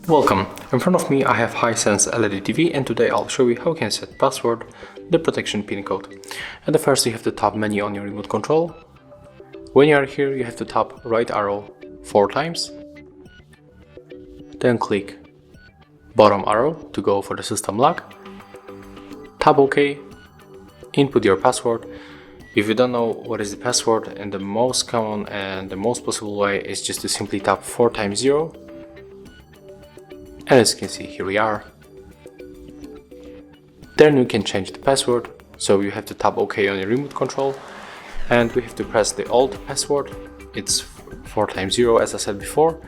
Welcome. In front of me I have HiSense LED TV, and today I'll show you how you can set password, the protection pin code. And the first, you have to tap menu on your remote control. When you are here, you have to tap right arrow 4 times. Then click bottom arrow to go for the system lock. Tap OK. Input your password. If you don't know what is the password, and the most common and the most possible way is just to simply tap 4 times 0. And as you can see, here we are. Then you can change the password, so you have to tap OK on your remote control, and we have to press the old password. It's 4 times 0, as I said before.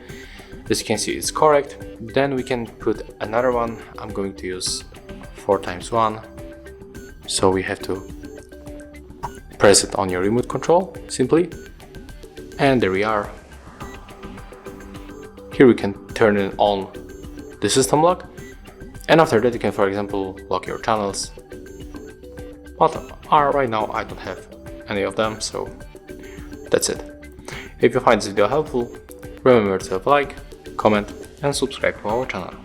As you can see, it's correct. Then we can put another one. I'm going to use 4 times 1. So we have to press it on your remote control simply, and there we are. Here we can turn it on the system lock, and after that you can, for example, lock your channels. But right now I don't have any of them, so that's it. If you find this video helpful, remember to like, comment and subscribe to our channel.